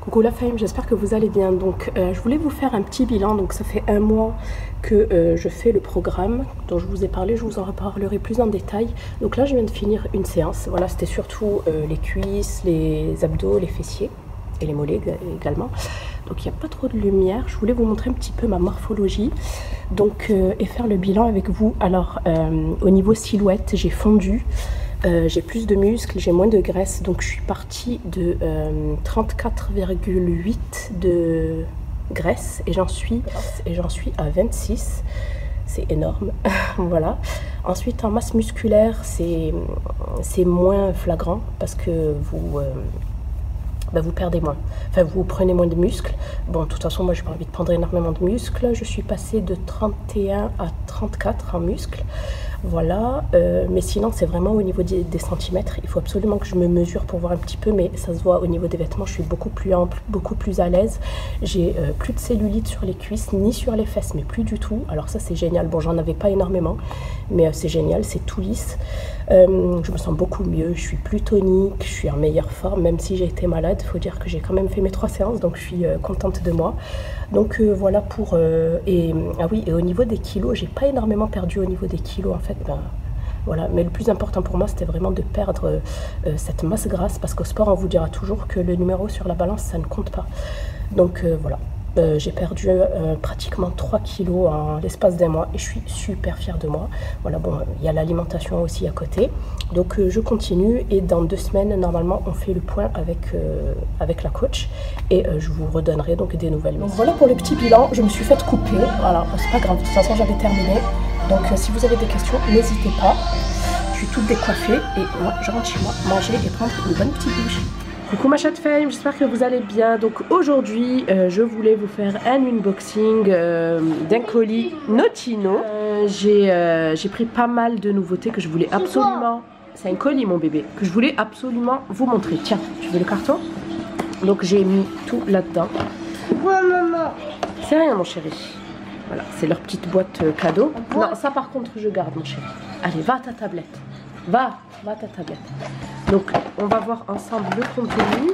Coucou la fame, j'espère que vous allez bien. Donc je voulais vous faire un petit bilan. Donc ça fait un mois que je fais le programme dont je vous ai parlé, je vous en reparlerai plus en détail. Donc là je viens de finir une séance. Voilà, c'était surtout les cuisses, les abdos, les fessiers et les mollets également. Donc il n'y a pas trop de lumière. Je voulais vous montrer un petit peu ma morphologie donc, et faire le bilan avec vous. Alors au niveau silhouette, j'ai fondu. J'ai plus de muscles, j'ai moins de graisse, donc je suis partie de 34,8 de graisse et j'en suis à 26. C'est énorme. Voilà. Ensuite en masse musculaire, c'est moins flagrant parce que vous perdez moins, enfin vous prenez moins de muscles. Bon, de toute façon moi j'ai pas envie de prendre énormément de muscles. Je suis passée de 31 à 34 en muscles. Voilà, mais sinon c'est vraiment au niveau des centimètres. Il faut absolument que je me mesure pour voir un petit peu, mais ça se voit au niveau des vêtements. Je suis beaucoup plus ample, beaucoup plus à l'aise. J'ai plus de cellulite sur les cuisses ni sur les fesses, mais plus du tout. Alors ça c'est génial. Bon, j'en avais pas énormément, mais c'est génial, c'est tout lisse. Je me sens beaucoup mieux, je suis plus tonique, je suis en meilleure forme, même si j'ai été malade. Il faut dire que j'ai quand même fait mes 3 séances, donc je suis contente de moi. Donc voilà pour... ah oui, et au niveau des kilos, j'ai pas énormément perdu au niveau des kilos en fait. Voilà, mais le plus important pour moi c'était vraiment de perdre cette masse grasse, parce qu'au sport on vous dira toujours que le numéro sur la balance ça ne compte pas. Donc voilà. J'ai perdu pratiquement 3 kilos en l'espace d'un mois et je suis super fière de moi. Voilà, bon, il y a l'alimentation aussi à côté. Donc je continue et dans 2 semaines, normalement, on fait le point avec la coach et je vous redonnerai donc des nouvelles. Donc voilà pour le petit bilan, je me suis faite couper. Voilà, c'est pas grave, de toute façon j'avais terminé. Donc si vous avez des questions, n'hésitez pas. Je suis toute décoiffée et moi je rentre chez moi manger et prendre une bonne petite douche. Coucou ma chatte fame, j'espère que vous allez bien. Donc aujourd'hui je voulais vous faire un unboxing d'un colis Notino. J'ai pris pas mal de nouveautés que je voulais absolument... C'est un colis mon bébé, que je voulais absolument vous montrer. Tiens, tu veux le carton? Donc j'ai mis tout là-dedans. C'est rien mon chéri. Voilà, c'est leur petite boîte cadeau. Non, ça par contre je garde mon chéri. Allez, va à ta tablette. Va à ta tablette. Donc on va voir ensemble le contenu.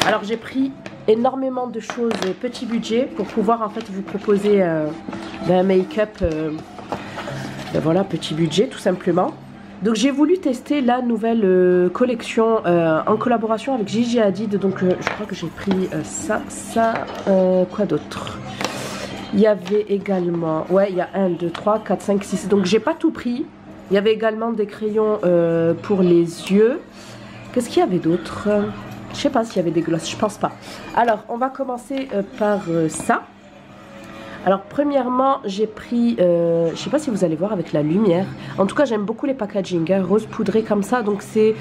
Alors j'ai pris énormément de choses petit budget pour pouvoir en fait vous proposer un make-up voilà, petit budget tout simplement. Donc j'ai voulu tester la nouvelle collection en collaboration avec Gigi Hadid. Donc je crois que j'ai pris ça, quoi d'autre? Il y avait également, ouais, il y a 1, 2, 3, 4, 5, 6. Donc j'ai pas tout pris. Il y avait également des crayons pour les yeux. Qu'est-ce qu'il y avait d'autre? Je sais pas s'il y avait des glosses, je pense pas. Alors, on va commencer par ça. Alors, premièrement, j'ai pris, je sais pas si vous allez voir avec la lumière. En tout cas, j'aime beaucoup les packaging, hein, rose poudré comme ça. Donc, c'est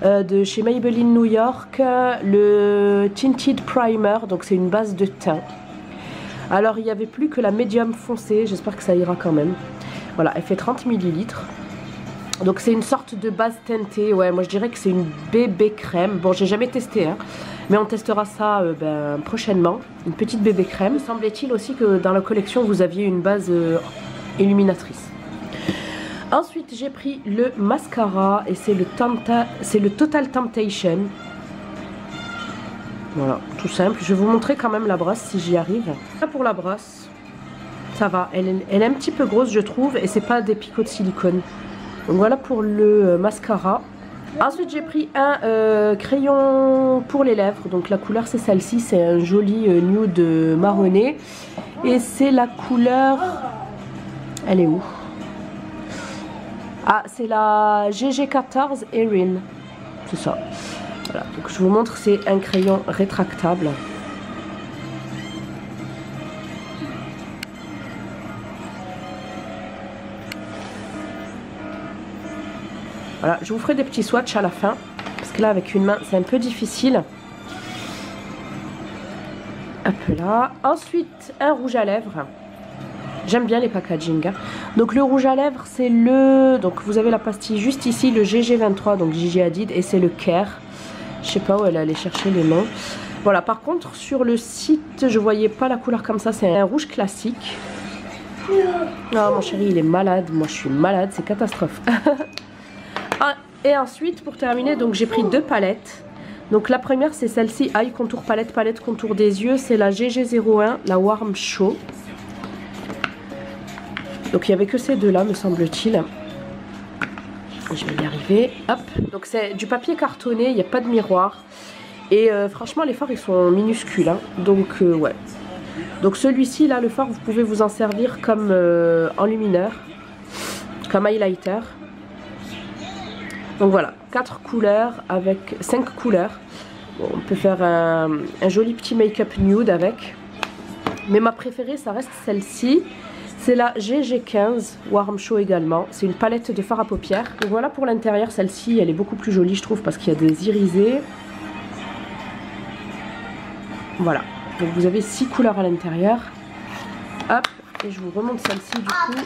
de chez Maybelline New York, le Tinted Primer. Donc, c'est une base de teint. Alors, il n'y avait plus que la médium foncée. J'espère que ça ira quand même. Voilà, elle fait 30 ml. Donc c'est une sorte de base teintée. Ouais, moi je dirais que c'est une bébé crème. Bon, j'ai jamais testé, hein, mais on testera ça prochainement. Une petite bébé crème. Semblait-il aussi que dans la collection vous aviez une base illuminatrice. Ensuite j'ai pris le mascara et c'est le Total Temptation. Voilà, tout simple. Je vais vous montrer quand même la brosse si j'y arrive. Là pour la brosse, ça va. Elle est un petit peu grosse je trouve et c'est pas des picots de silicone. Donc voilà pour le mascara. Ensuite j'ai pris un crayon pour les lèvres. Donc la couleur c'est celle-ci. C'est un joli nude marronné. Et c'est la couleur... Elle est où? Ah, c'est la GG14 Erin. C'est ça. Voilà, donc je vous montre, c'est un crayon rétractable. Voilà, je vous ferai des petits swatchs à la fin, parce que là avec une main c'est un peu difficile. Hop là. Ensuite, un rouge à lèvres. J'aime bien les packaging. Hein. Donc le rouge à lèvres, c'est le... Donc vous avez la pastille juste ici, le GG23, donc Gigi Hadid, et c'est le Care. Je sais pas où elle allait chercher les noms. Voilà, par contre, sur le site, je voyais pas la couleur comme ça, c'est un rouge classique. Non, mon chéri, il est malade. Moi, je suis malade, c'est catastrophe. Ah, et ensuite, pour terminer, donc j'ai pris 2 palettes. Donc la première, c'est celle-ci, Eye Contour Palette, palette contour des yeux. C'est la GG01, la Warm Show. Donc il n'y avait que ces deux-là, me semble-t-il. Je vais y arriver. Hop. Donc c'est du papier cartonné, il n'y a pas de miroir. Et franchement, les fards, ils sont minuscules. Hein. Donc ouais. Donc celui-ci, là, le fard, vous pouvez vous en servir comme enlumineur, comme highlighter. Donc voilà, 4 couleurs avec 5 couleurs. Bon, on peut faire un joli petit make-up nude avec. Mais ma préférée, ça reste celle-ci. C'est la GG15 Warm Show également. C'est une palette de fard à paupières. Donc voilà pour l'intérieur, celle-ci, elle est beaucoup plus jolie, je trouve, parce qu'il y a des irisés. Voilà. Donc vous avez 6 couleurs à l'intérieur. Hop, et je vous remonte celle-ci du coup.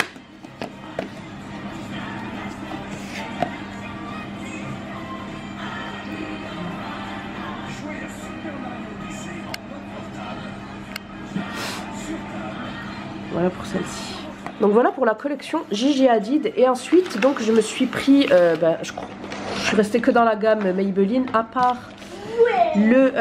Voilà pour celle-ci. Donc voilà pour la collection Gigi Hadid. Et ensuite, donc je me suis pris, je suis restée que dans la gamme Maybelline, à part le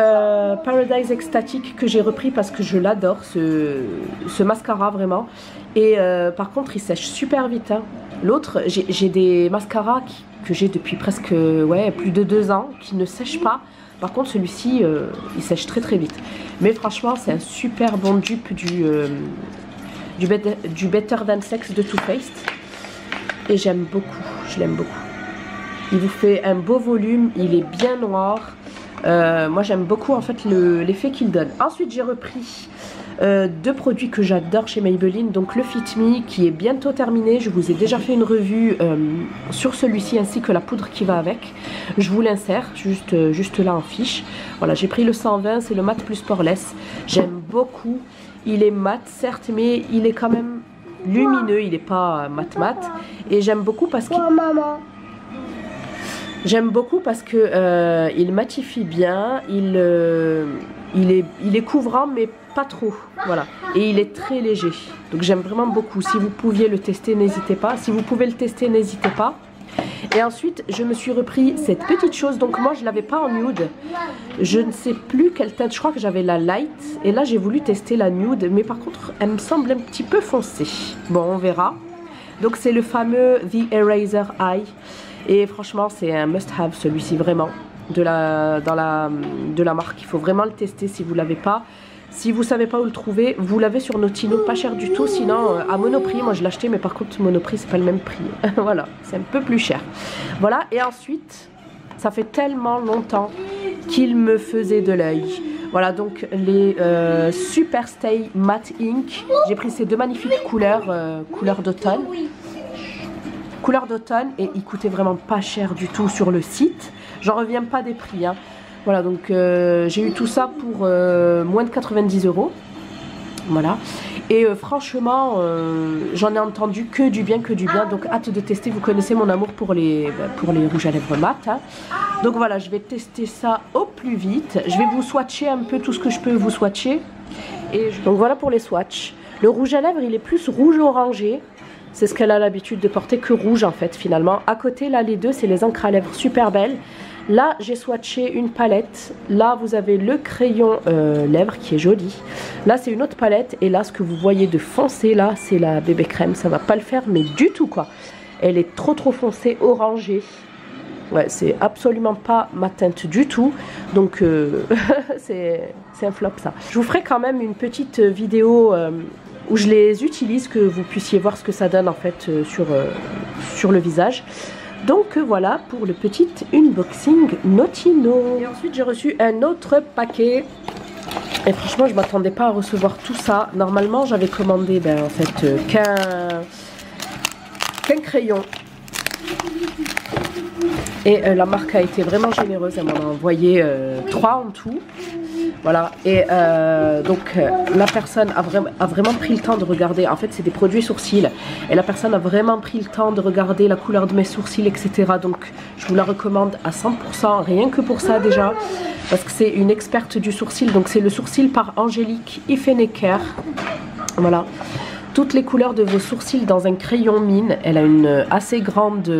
Paradise Ecstatic que j'ai repris parce que je l'adore, ce mascara vraiment. Et par contre, il sèche super vite. Hein. L'autre, j'ai des mascaras que j'ai depuis presque plus de 2 ans qui ne sèchent pas. Par contre, celui-ci, il sèche très très vite. Mais franchement, c'est un super bon dupe du Better Than Sex de Too Faced. Et j'aime beaucoup, je l'aime beaucoup. Il vous fait un beau volume, il est bien noir. Moi j'aime beaucoup en fait l'effet qu'il donne. Ensuite j'ai repris 2 produits que j'adore chez Maybelline. Donc le Fit Me qui est bientôt terminé. Je vous ai déjà fait une revue sur celui-ci ainsi que la poudre qui va avec. Je vous l'insère juste là en fiche. Voilà, j'ai pris le 120, c'est le mat plus poreless. J'aime beaucoup. Il est mat certes, mais il est quand même lumineux, il n'est pas mat. Et j'aime beaucoup parce qu'il... J'aime beaucoup parce que il matifie bien, il est couvrant mais pas trop, voilà. Et il est très léger, donc j'aime vraiment beaucoup. Si vous pouviez le tester, n'hésitez pas. Si vous pouvez le tester, n'hésitez pas. Et ensuite, je me suis repris cette petite chose. Donc moi, je l'avais pas en nude. Je ne sais plus quelle teinte. Je crois que j'avais la light. Et là, j'ai voulu tester la nude. Mais par contre, elle me semble un petit peu foncée. Bon, on verra. Donc c'est le fameux The Eraser Eye. Et franchement, c'est un must-have celui-ci, vraiment. De la marque. Il faut vraiment le tester si vous ne l'avez pas. Si vous ne savez pas où le trouver, vous l'avez sur Notino, pas cher du tout. Sinon, à Monoprix, moi je l'ai acheté, mais par contre, Monoprix, c'est pas le même prix. Voilà, c'est un peu plus cher. Voilà, et ensuite, ça fait tellement longtemps qu'il me faisait de l'œil. Voilà, donc les Super Stay Matte Ink. J'ai pris ces 2 magnifiques couleurs, couleur d'automne. Couleur d'automne, et ils coûtaient vraiment pas cher du tout sur le site. J'en reviens pas des prix, hein. Voilà, donc j'ai eu tout ça pour moins de 90 €. Voilà. Et franchement, j'en ai entendu que du bien, Donc hâte de tester. Vous connaissez mon amour pour les rouges à lèvres mat. Hein. Donc voilà, je vais tester ça au plus vite. Je vais vous swatcher un peu tout ce que je peux vous swatcher. Donc voilà pour les swatchs. Le rouge à lèvres, il est plus rouge orangé. C'est ce qu'elle a l'habitude de porter, que rouge en fait finalement. À côté, là, les deux, c'est les encres à lèvres super belles. Là, j'ai swatché une palette. Là, vous avez le crayon lèvres qui est joli. Là, c'est une autre palette. Et là, ce que vous voyez de foncé, là, c'est la bébé crème. Ça va pas le faire, mais du tout, quoi. Elle est trop foncée, orangée. Ouais, c'est absolument pas ma teinte du tout. Donc, c'est un flop, ça. Je vous ferai quand même une petite vidéo où je les utilise, que vous puissiez voir ce que ça donne, en fait, sur le visage. Donc voilà pour le petit unboxing Notino. Et ensuite j'ai reçu un autre paquet. Et franchement je ne m'attendais pas à recevoir tout ça. Normalement j'avais commandé en fait qu'un crayon. Et la marque a été vraiment généreuse. Elle m'en a envoyé 3 en tout. Voilà, et donc la personne a vraiment pris le temps de regarder. En fait c'est des produits sourcils. Et la personne a vraiment pris le temps de regarder la couleur de mes sourcils, etc. Donc je vous la recommande à 100%, rien que pour ça déjà. Parce que c'est une experte du sourcil. Donc c'est le sourcil par Angélique Ifenecker. Voilà. Toutes les couleurs de vos sourcils dans un crayon mine. Elle a une assez grande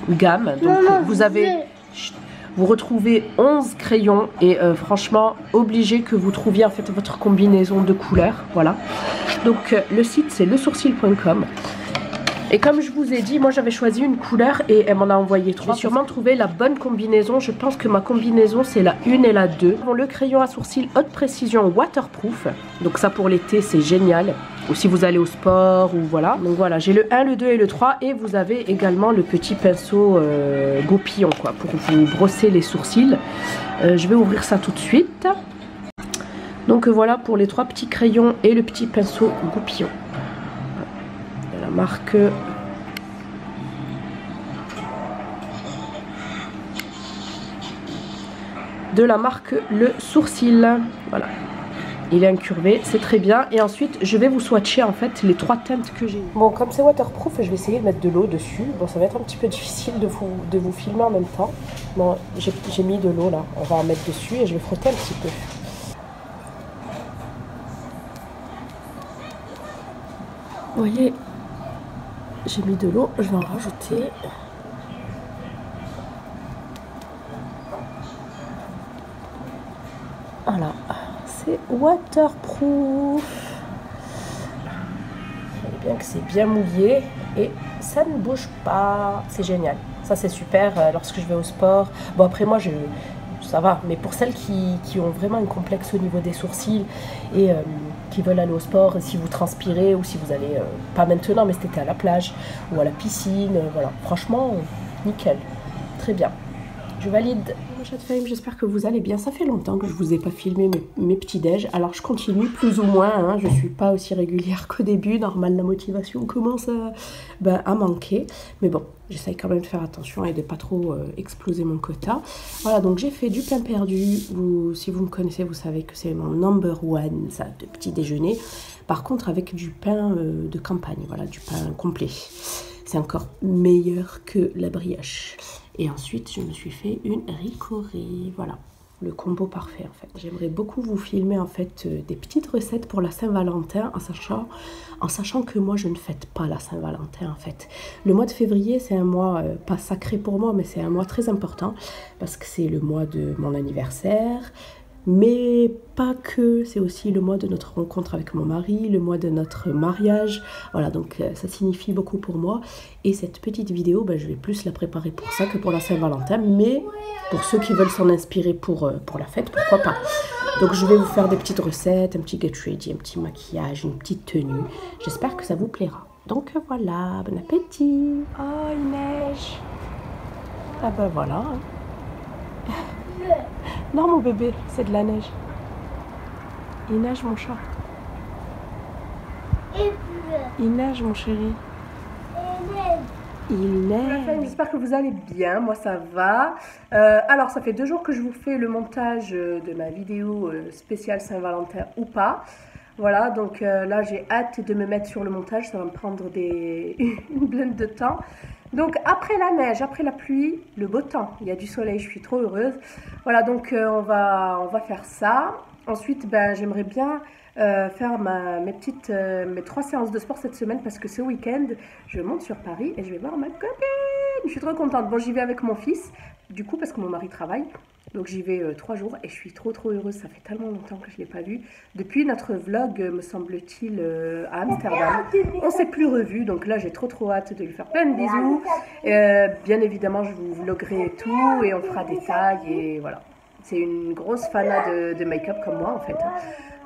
gamme. Donc vous retrouvez 11 crayons et franchement obligé que vous trouviez en fait votre combinaison de couleurs. Voilà. Donc le site c'est lesourcil.com. Et comme je vous ai dit, moi j'avais choisi une couleur et elle m'en a envoyé 3. J'ai sûrement trouvé la bonne combinaison. Je pense que ma combinaison c'est la 1 et la 2. Bon, le crayon à sourcil haute précision waterproof. Donc ça pour l'été c'est génial. Ou si vous allez au sport ou voilà. Donc voilà, j'ai le 1, le 2 et le 3. Et vous avez également le petit pinceau goupillon quoi, pour vous brosser les sourcils. Je vais ouvrir ça tout de suite. Donc voilà pour les 3 petits crayons et le petit pinceau goupillon. La marque Le Sourcil. Voilà, il est incurvé, c'est très bien. Et ensuite je vais vous swatcher en fait les 3 teintes que j'ai. Bon, comme c'est waterproof, je vais essayer de mettre de l'eau dessus. Bon, ça va être un petit peu difficile de vous filmer en même temps. Bon, j'ai mis de l'eau là, on va en mettre dessus et je vais frotter un petit peu. Vous voyez, j'ai mis de l'eau, je vais en rajouter. Voilà, c'est waterproof. Vous voyez bien que c'est bien mouillé et ça ne bouge pas. C'est génial. Ça c'est super lorsque je vais au sport. Bon après moi ça va, mais pour celles qui ont vraiment un complexe au niveau des sourcils et qui veulent aller au sport, si vous transpirez ou si vous allez, pas maintenant, mais cet été à la plage ou à la piscine, voilà, franchement, nickel, très bien. Je valide. J'espère que vous allez bien. Ça fait longtemps que je vous ai pas filmé mes petits déj. Alors je continue plus ou moins. Hein. Je suis pas aussi régulière qu'au début. Normal, la motivation commence à manquer. Mais bon, j'essaye quand même de faire attention et de pas trop exploser mon quota. Voilà, donc j'ai fait du pain perdu. Si vous me connaissez, vous savez que c'est mon number one, ça, de petit déjeuner. Par contre, avec du pain de campagne, voilà, du pain complet. C'est encore meilleur que la brioche. Et ensuite, je me suis fait une ricorée. Voilà, le combo parfait en fait. J'aimerais beaucoup vous filmer en fait des petites recettes pour la Saint-Valentin en sachant que moi je ne fête pas la Saint-Valentin en fait. Le mois de février c'est un mois pas sacré pour moi mais c'est un mois très important parce que c'est le mois de mon anniversaire. Mais pas que, c'est aussi le mois de notre rencontre avec mon mari, le mois de notre mariage. Voilà, donc ça signifie beaucoup pour moi. Et cette petite vidéo, je vais plus la préparer pour ça que pour la Saint-Valentin. Mais pour ceux qui veulent s'en inspirer pour la fête, pourquoi pas. Donc je vais vous faire des petites recettes, un petit get ready, un petit maquillage, une petite tenue. J'espère que ça vous plaira. Donc voilà, bon appétit. Oh, il neige. Ah ben voilà. Non mon bébé, c'est de la neige. Il neige mon chat. Il neige mon chéri. Il neige. J'espère que vous allez bien, moi ça va. Alors ça fait 2 jours que je vous fais le montage de ma vidéo spéciale Saint-Valentin ou pas. Voilà, donc là j'ai hâte de me mettre sur le montage, ça va me prendre une blinde de temps. Donc après la neige, après la pluie, le beau temps, il y a du soleil, je suis trop heureuse. Voilà, donc on va faire ça. Ensuite, j'aimerais bien faire mes 3 séances de sport cette semaine parce que ce week-end, je monte sur Paris et je vais voir ma copine. Je suis trop contente. Bon, j'y vais avec mon fils, du coup, parce que mon mari travaille. Donc j'y vais 3 jours et je suis trop heureuse. Ça fait tellement longtemps que je ne l'ai pas vu. Depuis notre vlog, me semble-t-il, à Amsterdam. On ne s'est plus revus. Donc là, j'ai trop hâte de lui faire plein de bisous. Bien évidemment, je vous vloggerai tout et on fera des tags et voilà. C'est une grosse fanade de make-up comme moi en fait.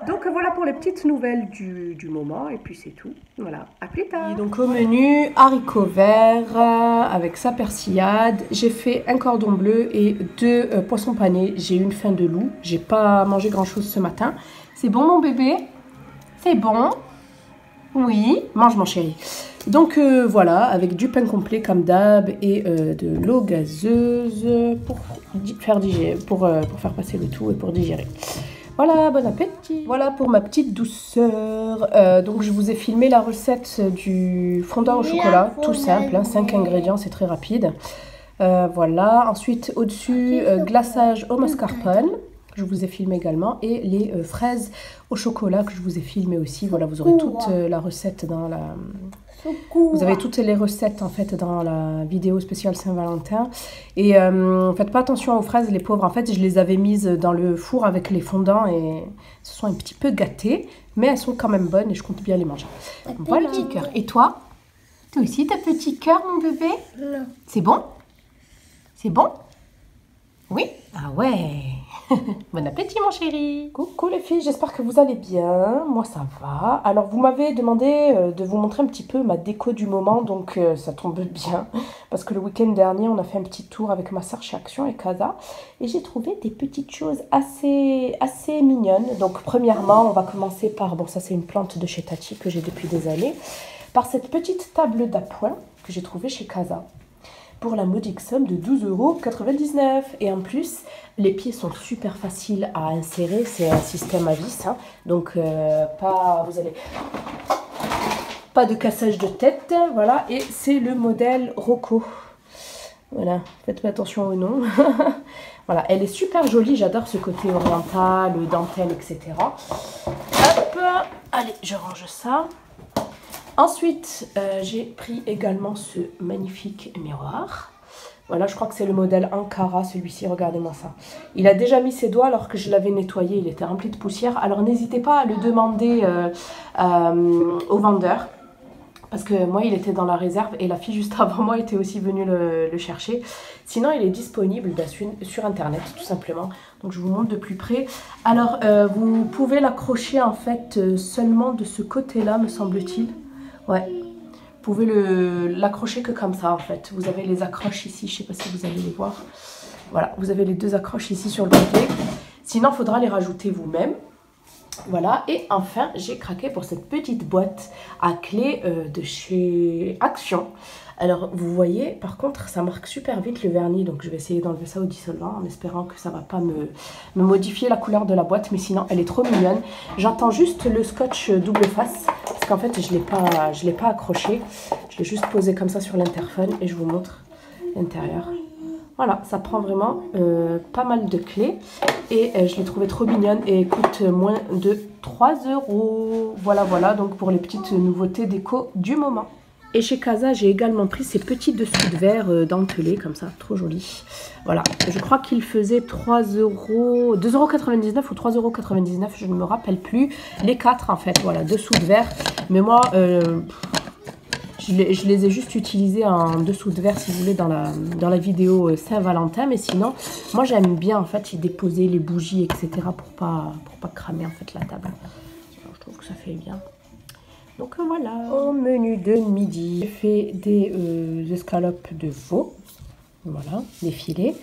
Donc voilà pour les petites nouvelles du moment et puis c'est tout. Voilà, à plus tard. Et donc au menu, haricots verts avec sa persillade. J'ai fait un cordon bleu et 2 poissons panés. J'ai eu une faim de loup. J'ai pas mangé grand chose ce matin. C'est bon mon bébé? C'est bon? Oui, mange mon chéri. Donc voilà, avec du pain complet comme d'hab et de l'eau gazeuse pour faire passer le tout et pour digérer. Voilà, bon appétit. Voilà pour ma petite douceur. Donc je vous ai filmé la recette du fondant au chocolat, tout simple, hein, 5 ingrédients, c'est très rapide. Voilà, ensuite au-dessus, glaçage au mascarpone. que je vous ai filmé également, et les fraises au chocolat que je vous ai filmé aussi. Voilà, vous aurez toute la recette dans la... Vous avez toutes les recettes en fait dans la vidéo spéciale Saint-Valentin. Et faites pas attention aux fraises, les pauvres. En fait, je les avais mises dans le four avec les fondants et elles se sont un petit peu gâtées. Mais elles sont quand même bonnes et je compte bien les manger. Voilà, petit cœur. Et toi? Toi aussi, t'as petit cœur, mon bébé? Non. C'est bon? C'est bon? Oui? Ah ouais. Bon appétit mon chéri. Coucou les filles, j'espère que vous allez bien. Moi ça va. Alors vous m'avez demandé de vous montrer un petit peu ma déco du moment, donc ça tombe bien. Parce que le week-end dernier, on a fait un petit tour avec ma soeur chez Action et Casa. Et j'ai trouvé des petites choses assez mignonnes. Donc premièrement, on va commencer par, bon ça c'est une plante de chez Tati que j'ai depuis des années. Par cette petite table d'appoint que j'ai trouvée chez Casa. Pour la modique somme de 12,99 €. Et en plus, les pieds sont super faciles à insérer. C'est un système à vis. Hein. Donc, pas de cassage de tête. Voilà. Et c'est le modèle Rocco. Voilà. Faites attention au nom. Voilà. Elle est super jolie. J'adore ce côté oriental, dentelle, etc. Hop. Allez, je range ça. Ensuite, j'ai pris également ce magnifique miroir. Voilà, je crois que c'est le modèle Ankara, celui-ci, regardez-moi ça. Il a déjà mis ses doigts alors que je l'avais nettoyé, il était rempli de poussière. Alors n'hésitez pas à le demander au vendeur. Parce que moi, il était dans la réserve et la fille juste avant moi était aussi venue le chercher. Sinon, il est disponible sur Internet, tout simplement. Donc, je vous montre de plus près. Alors, vous pouvez l'accrocher en fait seulement de ce côté-là, me semble-t-il. Ouais, vous pouvez l'accrocher que comme ça en fait. Vous avez les accroches ici, je sais pas si vous allez les voir. Voilà, vous avez les deux accroches ici sur le côté. Sinon, il faudra les rajouter vous-même. Voilà, et enfin, j'ai craqué pour cette petite boîte à clé de chez Action. Alors, vous voyez, par contre, ça marque super vite le vernis, donc je vais essayer d'enlever ça au dissolvant en espérant que ça ne va pas me modifier la couleur de la boîte, mais sinon, elle est trop mignonne. J'attends juste le scotch double face, parce qu'en fait, je l'ai pas accroché. Je l'ai juste posé comme ça sur l'interphone et je vous montre l'intérieur. Voilà, ça prend vraiment pas mal de clés et je l'ai trouvée trop mignonne et coûte moins de 3 €. Voilà, voilà, donc pour les petites nouveautés déco du moment. Et chez Casa, j'ai également pris ces petits dessous de verre dentelés, comme ça, trop jolis. Voilà, je crois qu'ils faisaient 2,99 € ou 3,99 €, je ne me rappelle plus. Les 4 en fait, voilà, dessous de verre. Mais moi, je les ai juste utilisés en dessous de verre, si vous voulez, dans la vidéo Saint-Valentin. Mais sinon, moi j'aime bien en fait y déposer les bougies, etc. pour pas cramer en fait la table. Alors, je trouve que ça fait bien. Donc voilà, au menu de midi, j'ai fait des escalopes de veau, voilà, des filets,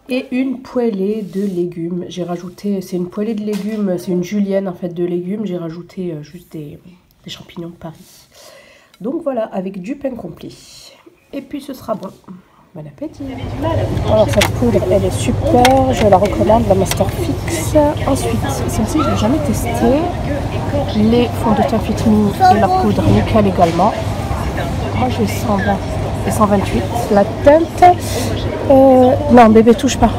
et une poêlée de légumes. J'ai rajouté, c'est une poêlée de légumes, c'est une julienne en fait de légumes, j'ai rajouté juste des champignons de Paris. Donc voilà, avec du pain complet. Et puis ce sera bon. Bon appétit. Alors cette poudre, elle est super, je la recommande, la Master Fix. Ensuite, celle-ci, je l'ai jamais testée. Les fonds de teint Fit Me et la poudre nickel également. Moi j'ai 120 et 128. La teinte, non bébé touche pas.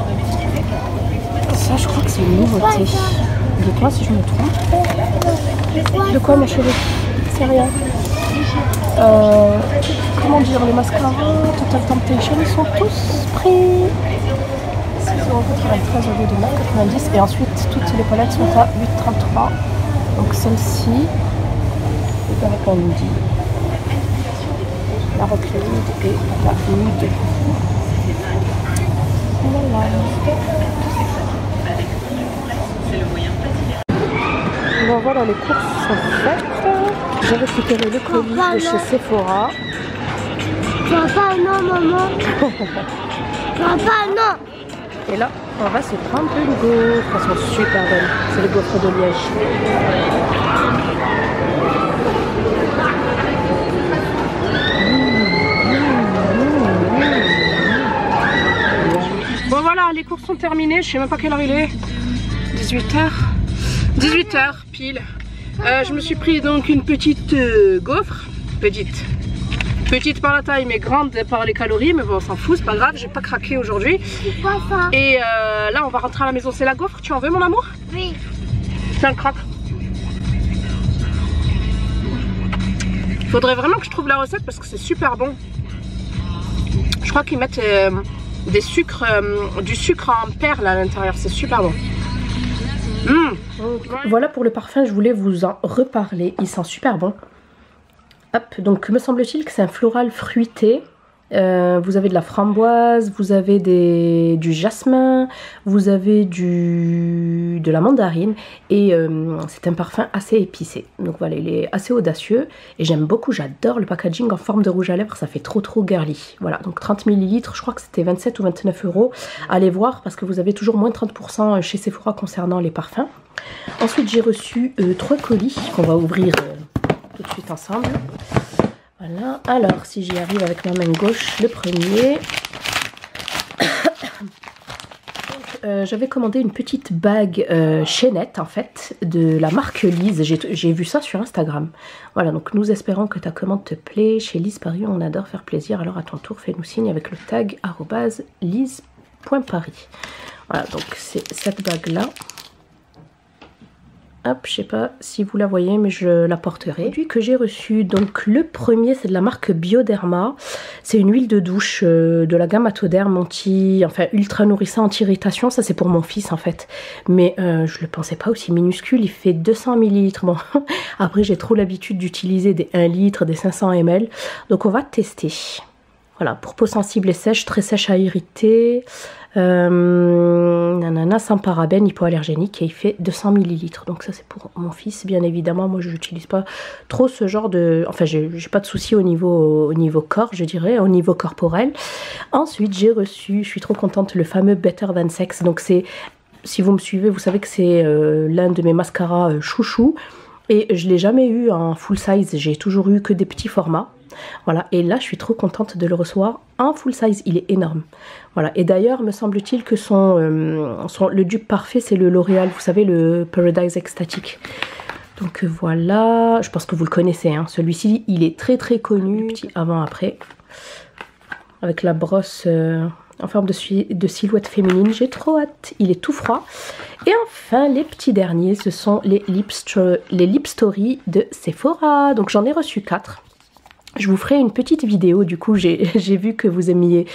Ça je crois que c'est une nouveauté. Dis-toi si je me trompe. De quoi mon chéri? C'est rien. Comment dire, les mascaras Total Temptation, ils sont tous pris 6,93 € au lieu de 9,90 €. Et ensuite, toutes les palettes sont à 8,33 €. Donc celle-ci, la Candy, la Rock Nude et la Nude. Voilà. Bon voilà, les courses sont faites. J'ai récupéré le colis de chez Sephora. Papa, non, maman. Papa, non. Et là, on va se prendre une gaufre. Elles sont super belles. C'est les gaufres de Liège. Bon voilà, les courses sont terminées. Je sais même pas quelle heure il est. 18 h. 18 h pile. Je me suis pris donc une petite gaufre. Petite. Petite par la taille mais grande par les calories, mais bon on s'en fout, c'est pas grave, j'ai pas craqué aujourd'hui. Et là on va rentrer à la maison, c'est la gaufre, tu en veux mon amour? Oui. Tiens, croque. Faudrait vraiment que je trouve la recette parce que c'est super bon. Je crois qu'ils mettent du sucre en perles à l'intérieur, c'est super bon. Voilà pour le parfum, je voulais vous en reparler, il sent super bon. Hop, donc me semble-t-il que c'est un floral fruité. Vous avez de la framboise, vous avez du jasmin, vous avez de la mandarine et c'est un parfum assez épicé. Donc voilà, il est assez audacieux et j'aime beaucoup, j'adore le packaging en forme de rouge à lèvres, ça fait trop girly. Voilà, donc 30 ml, je crois que c'était 27 ou 29 €. Allez voir parce que vous avez toujours moins de 30% chez Sephora concernant les parfums. Ensuite j'ai reçu 3 colis qu'on va ouvrir tout de suite ensemble. Voilà, alors si j'y arrive avec ma main gauche, le premier. J'avais commandé une petite bague chaînette en fait de la marque Lise, j'ai vu ça sur Instagram. Voilà, donc nous espérons que ta commande te plaît. Chez Lise Paris, on adore faire plaisir, alors à ton tour fais-nous signe avec le tag @lise.paris. Voilà, donc c'est cette bague là. Hop, je sais pas si vous la voyez, mais je la porterai. Puis que j'ai reçu, donc le premier, c'est de la marque Bioderma. C'est une huile de douche de la gamme Atoderm ultra nourrissant, anti-irritation. Ça, c'est pour mon fils en fait. Mais je le pensais pas aussi minuscule. Il fait 200 ml. Bon, après, j'ai trop l'habitude d'utiliser des 1 litre, des 500 ml. Donc, on va tester. Voilà, pour peau sensible et sèche, très sèche à irriter. Nanana, sans parabènes, hypoallergénique et il fait 200 ml. Donc ça c'est pour mon fils, bien évidemment. Moi je n'utilise pas trop ce genre de... Enfin j'ai pas de soucis au niveau corps, je dirais, au niveau corporel. Ensuite j'ai reçu, je suis trop contente, le fameux Better Than Sex. Donc c'est, si vous me suivez, vous savez que c'est l'un de mes mascaras chouchou. Et je l'ai jamais eu en full size, j'ai toujours eu que des petits formats. Voilà, et là je suis trop contente de le recevoir en full size, il est énorme. Voilà, et d'ailleurs me semble-t-il que le dupe parfait c'est le L'Oréal, vous savez, le Paradise Ecstatic. Donc voilà, je pense que vous le connaissez, hein. Celui-ci il est très connu, petit avant-après, avec la brosse en forme de silhouette féminine, j'ai trop hâte, il est tout froid. Et enfin les petits derniers, ce sont les Lip Story de Sephora, donc j'en ai reçu 4. Je vous ferai une petite vidéo, du coup j'ai vu que vous aimiez,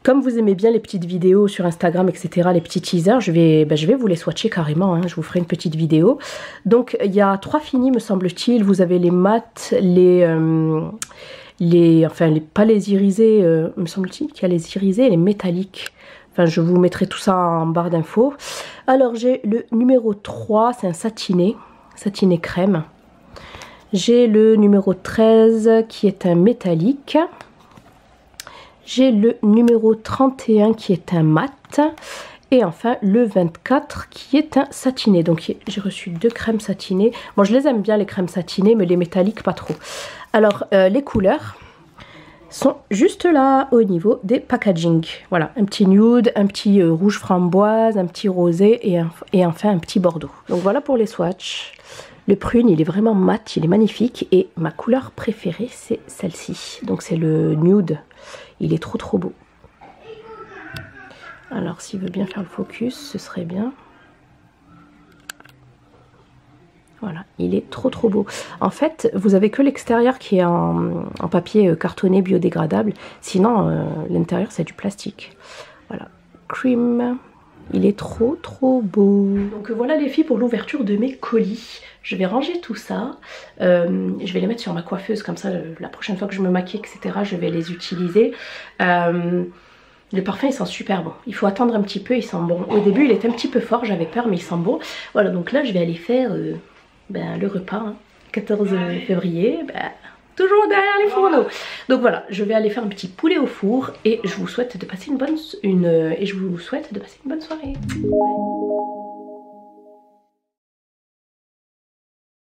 comme vous aimez bien les petites vidéos sur Instagram, etc., les petits teasers, je vais vous les swatcher carrément, hein, je vous ferai une petite vidéo. Donc il y a 3 finis me semble-t-il, vous avez les mat, pas les irisés, me semble-t-il qu'il y a les irisés et les métalliques. Enfin je vous mettrai tout ça en barre d'infos. Alors j'ai le numéro 3, c'est un satiné crème. J'ai le numéro 13 qui est un métallique. J'ai le numéro 31 qui est un mat. Et enfin le 24 qui est un satiné. Donc j'ai reçu 2 crèmes satinées. Bon, je les aime bien les crèmes satinées, mais les métalliques pas trop. Alors les couleurs sont juste là au niveau des packaging. Voilà, un petit nude, un petit rouge framboise, un petit rosé et enfin un petit bordeaux. Donc voilà pour les swatchs. Le prune, il est vraiment mat, il est magnifique. Et ma couleur préférée, c'est celle-ci. Donc c'est le nude. Il est trop beau. Alors s'il veut bien faire le focus, ce serait bien. Voilà, il est trop beau. En fait, vous avez que l'extérieur qui est en papier cartonné biodégradable. Sinon, l'intérieur, c'est du plastique. Voilà, cream. Il est trop beau. Donc voilà les filles pour l'ouverture de mes colis. Je vais ranger tout ça. Je vais les mettre sur ma coiffeuse, comme ça la prochaine fois que je me maquille, etc., je vais les utiliser. Le parfum il sent super bon. Il faut attendre un petit peu, il sent bon. Au début il était un petit peu fort, j'avais peur, mais il sent bon. Voilà, donc là je vais aller faire le repas, hein, 14 février. Toujours derrière les fourneaux. Donc voilà, je vais aller faire un petit poulet au four et je vous souhaite de passer une bonne soirée. Ouais.